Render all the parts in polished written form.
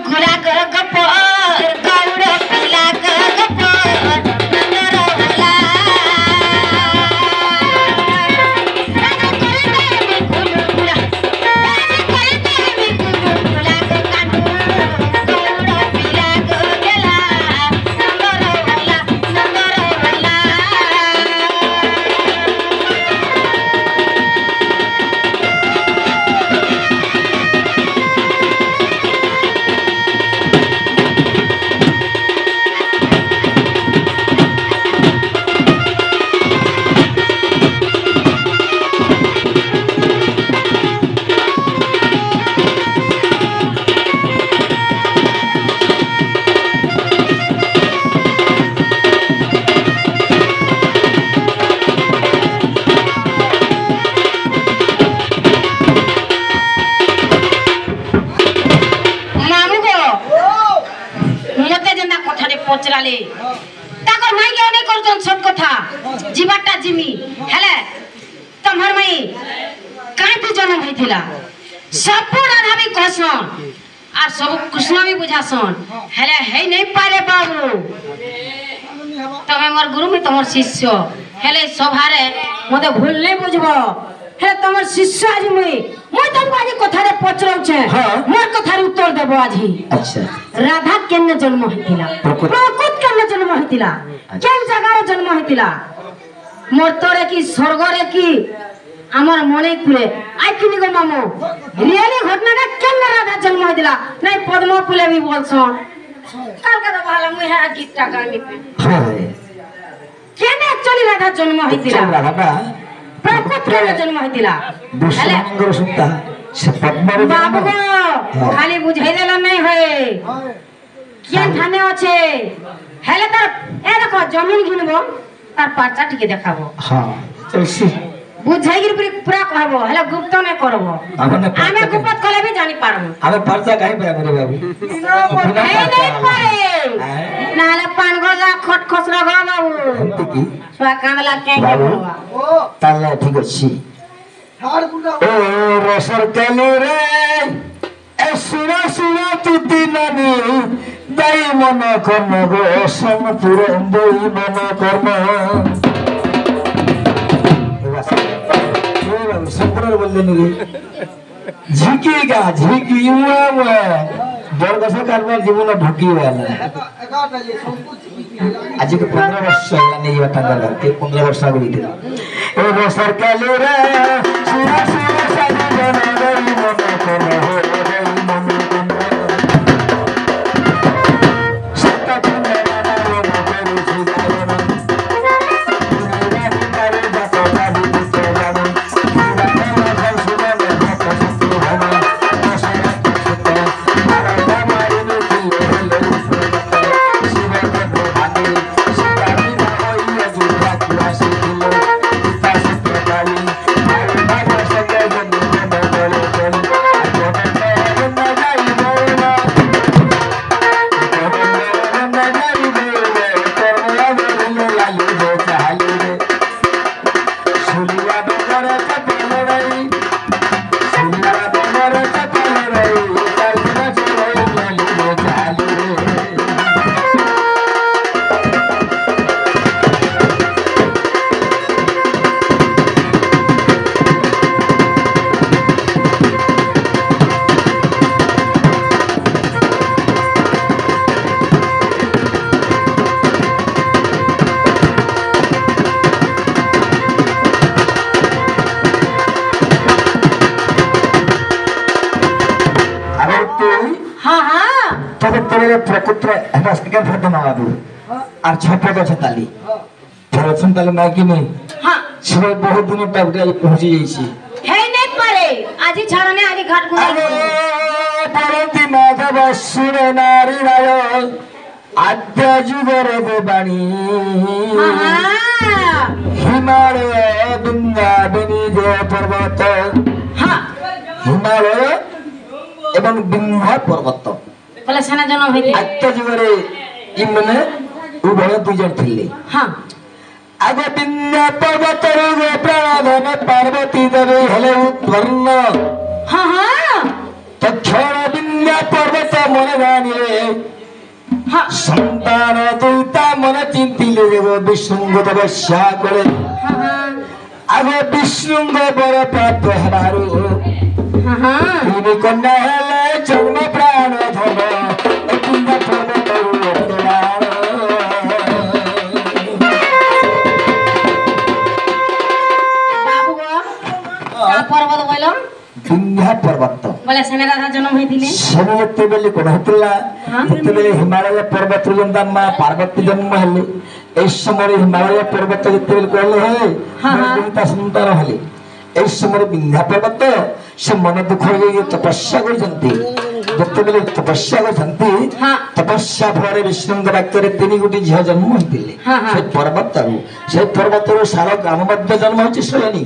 घुरा कर गपर गौड़ पिला कर गपर नंदर होला राजा करते मी गुरु गुरा राजा करते मी गुरु गुरा के काटू गौड़ पिला कर गेला नंदर होला पचराले ताकर माई के नहीं करजन सब कथा जीवाटा जिमी हेले तमहर माई काहे तू जन्म होइथिला सब राधा भी कहसन आ सब कृष्ण भी बुझासन हेले हे नहीं पारे बाबू तमे मोर गुरु में तमर शिष्य हेले सभारे मते भूल नहीं बुझबो हे तमर शिष्य आज মই तुमको आज कथारे पचराउ छे मोर कथारे उत्तर देबो आज ही अच्छा राधा केने जन्म होइतिला प्रकृत केने जन्म होइतिला केन जगार जन्म होइतिला मोर तोरे की स्वर्ग रे की আমার মনে করে আই কিনি গো মামু রিয়েলি ঘটনাটা কেনে রাধা জন্ম হইতিলা নাই পদ্ম ফুলে বি বলছন কালকে তো ভালো মুই হ্যাঁ গীতটা গাইনি কেনে অ্যাকচুয়ালি রাধা জন্ম হইতিলা রাধাটা প্রকৃত কেনে জন্ম হইতিলা দুষ্মঙ্গর সুতা সে পদ্মর বাবু খালি বুঝাই দেলা নাই হয় কেন ঠানে আছে হেলে তার এ দেখো জমিন কিনবো তার পার্চা টিকে দেখাবো হ্যাঁ চলছি বুঝাই গির পুরা कहबो হেলে গুপ্ত নে করবো আমি গুপ্ত কলে भी জানি পারবো আমি পার্চা কাই পায় রে বাবু এই নাই পারে নালে পান গজা খট খস রগা বাবু এমতি কি সোয়া কাঁদলা কে করবা তাহলে ঠিক আছে ও রসর কেলে রে এ সুরা সুরা তুতি নানি দাই মন কর্ম গো সমপুর বই মন কর্ম সম্পূর্ণ বললেন ঝিকিগা ঝিকি বড় কারবার জীবন ঢুকি আজকে 15 বর্ষ নেই টাঙ্গাল 15 বর্ষ আগে দিতে এই বছর কালে রে সুরা সুরা সাজি জনা গই মন কোন प्रकुत्र এটা স্পিকার ফটো না বাবু আর ছপে গছে তালি ফেরছন তালে না কি নেই হ্যাঁ সবাই বহুত দিন টাউটে পৌঁছে যাইছি হেই নাই পারে আজি ছাড়নে আজি ঘাট গুলাই পরন্তি মাধব সুরে নারী রায় আদ্য যুগর দেবাণী হিমালয় বৃন্দাবনী যে পর্বত হ্যাঁ হিমালয় এবং বিন্ধ্য পর্বত বলে সেনা জন্ম হইতি আদ্য যুগরে ইমনে উভয় দুজন ଥିଲେ হ্যাঁ আগে বিন্ধ্য পর্বতর প্রাণধন পার্বতী দেবী হলে উৎপন্ন হ্যাঁ হ্যাঁ তৎক্ষণ বিন্ধ্যা পর্বত মনে জানিলে হ্যাঁ সন্তান দুইটা মনে চিন্তিলে দেব বিষ্ণুঙ্গ তপস্যা করে হ্যাঁ হ্যাঁ আগে বিষ্ণুঙ্গ বড় প্রাপ্ত হেবারু হ্যাঁ তিনি কন্যা হেলে জন্ম প্রাণ ধন বিন্ধ্যা পর্বত বাবু গো কা পর্বত বললাম বিন্ধ্যা পর্বত বলে সেনে রাধা জন্ম হয়েছিলে ସେବେ ଯେତେବେଳେ କଣ ହେଉଥିଲା ହଁ। ଯେତେବେଳେ ହିମାଳୟ ପର୍ବତରୁ ଯେନ୍ତା ମା ପାର୍ବତୀ ଜନ୍ମ ହେଲେ ଏଇ ସମୟରେ ହିମାଳୟ ପର୍ବତ ଯେତେବେଳେ କହିଲେ ହେ ହଁ, ହଁ। ଦୁଇଟା ସନ୍ତାନ ହେଲେ ଏଇ ସମୟରେ ବିନ୍ଧ୍ୟା ପର୍ବତ ସେ ମନ ଦୁଃଖ ହେଇ ତପସ୍ୟା କରିଛନ୍ତି ଯେତେବେଳେ ତପସ୍ୟା କରିଛନ୍ତି ହଁ। ତପସ୍ୟା ଫଳରେ ବିଷ୍ଣୁଙ୍କ ବାକ୍ୟରେ 3 ଗୋଟି ଝିଅ ଜନ୍ମ ହୋଇଥିଲେ ହଁ, ହଁ। ସେ ପର୍ବତରୁ ସାରା ଗ୍ରାମ ମଧ୍ୟ ଜନ୍ମ ହୋଇଛି ଶୁଣନି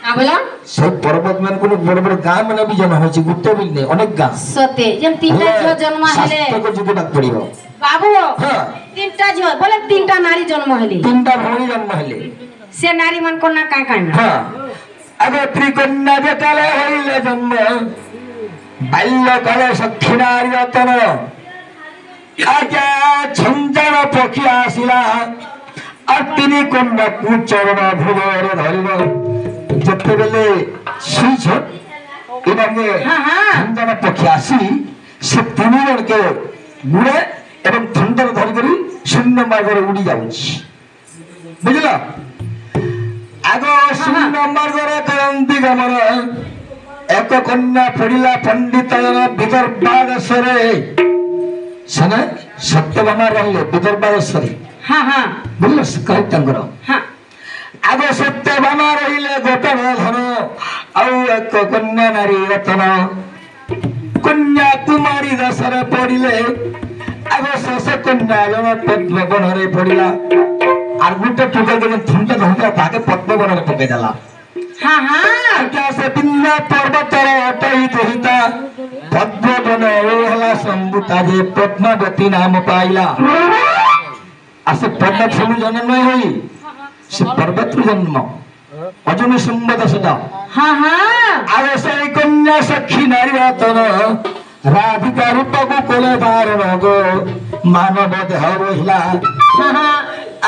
কা বললাম সেই পর্বত মানে কোন বড় বড় গাঁ মানে বি জন্ম হয়েছে গোটে বি নেই অনেক গাঁ সতে যেন তিনটা ঝিও জন্ম হেলে শাস্ত্রকে যুগবাদ পড়িব বাবু হ্যাঁ তিনটা ঝিও বলে তিনটা নারী জন্ম হেলি 3টা ভଉଣୀ জন্ম হেলে সে নারী মান কোন না কাই কাই না হ্যাঁ আগে ত্রিকন্যা যেকালে হইলে জন্ম বাল্যকালে সখী নারী রতন আগে ঝঞ্ঝাণ পক্ষী আসিলা আর তিনি কন্যাকু চরণ ভুবরে ধরিল যেতেবেলে শুইছ এটাকে হ্যাঁ, হ্যাঁ। ঝঞ্ঝাণ পক্ষী আসি সে 3 জনকে গুড়ে এবং থন্ডর ধরি করে শূন্য মার্গরে উড়ি যাଉଛି বুঝল আগ শূন্য মার্গরে করন্তি গমন এক কন্যা পড়িলা পণ্ডিত বিদর্ভাদেশরে সেনে সত্যভামা রহিলে বিদর্ভাদেশরে হ্যাঁ হ্যাঁ বুঝল কাহিনী তাঙ্কর হ্যাঁ আগ সত্যভামা রহিলে গোপন ধন ଆଉ ଏକ କନ୍ୟା ନାରୀ ରତନ କନ୍ୟା କୁମାରୀ ଦଶରେ ପଡ଼ିଲେ ଆଗ ଶେଷ କନ୍ୟା ଜଣ ପଦ୍ମବନରେ ପଡ଼ିଲା আর গোটে টুকা যখন থুমটা ধমকা তাকে পদ্মবନରେ পকাই দেলা হ্যাঁ হ্যাঁ আজ্ঞা সে বিন্ধ্যা পর্বতর অটই দহিতা পদ্মবন হেলা সম্ভুতা যে পদ্মাবতী নাম পাইলা আর সে পদ্মফুল জন্ম হই সে পর্বতর জন্ম অজনী সম্বদ সেটা হ্যাঁ হ্যাঁ আর সেই কন্যা সখী নারী রতন রাধিকা রূপকু কোলে ধারণ গো মানব দেহ রহিলা হ্যাঁ হ্যাঁ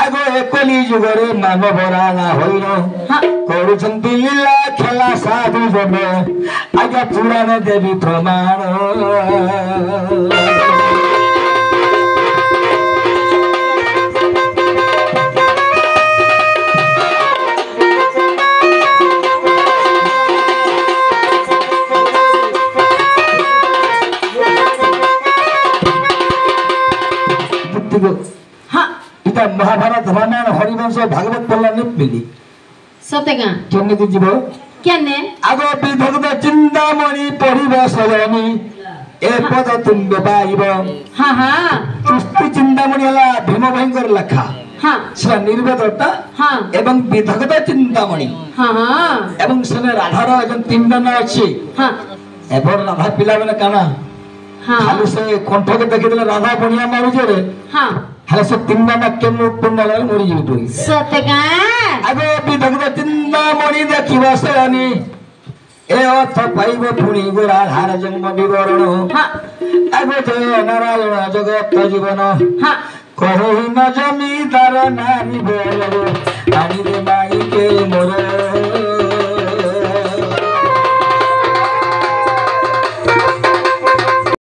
আগ কলি যুগরে মানব রাজা হইল হ্যাঁ କରୁଛନ୍ତି ଲୀଳା ଖେଳା ସାଧୁ ଜନ ଆଜ୍ଞା ପୁରାଣ ଦେବୀ ପ୍ରମାଣ হ্যাঁ এটা মহাভারত রামায়ণ হরিবংশ ভাগবত পড়লা মিলি সতে গা কেমনি ଯିବ কেনে আগ বিদগ্ধ চিন্তামণি পড়িব সজনী এ পদ তুম্বে পাইব হ্যাঁ হ্যাঁ কৃষ্টি চিন্তামণি ହେଲା ভীম ভাইଙ୍କର ଲେଖା হ্যাঁ ସେଟା ନିର୍ବେଦଟା হ্যাঁ ଏବଂ ବିଦଗ୍ଧ ଚିନ୍ତାମଣି হ্যাঁ হ্যাঁ ଏବଂ ସେନେ ରାଧାର ଯେଉଁ 3ଟା ନାଁ ଅଛି হ্যাঁ ଏଭର ରାଧା ପିଲାମାନେ କାଣା হ্যাঁ ଖାଲି ସେ କଣ୍ଠକେ ଦେଖିଦେଲେ ରାଧା ବଣିଆ ମାରୁଛି ରେ হ্যাঁ ହେଲେ ସେ 3ଟା ନାଁ କେମିତି ଉତ୍ପନ୍ନ ହେଲା ମରିଯିବ ତୁଇ সতে গা আগে বিদগ্ধ চিন্তামণি দেখিব শ্রেণী এ অর্থ পাইব পুଣି গোরাধার জন্ম বিবরণ হ্যাঁ আগে জয় নারায়ণ জগত জীবন হ্যাঁ কহি ন জমিদার নারী বল আনিরে মাইকে মোর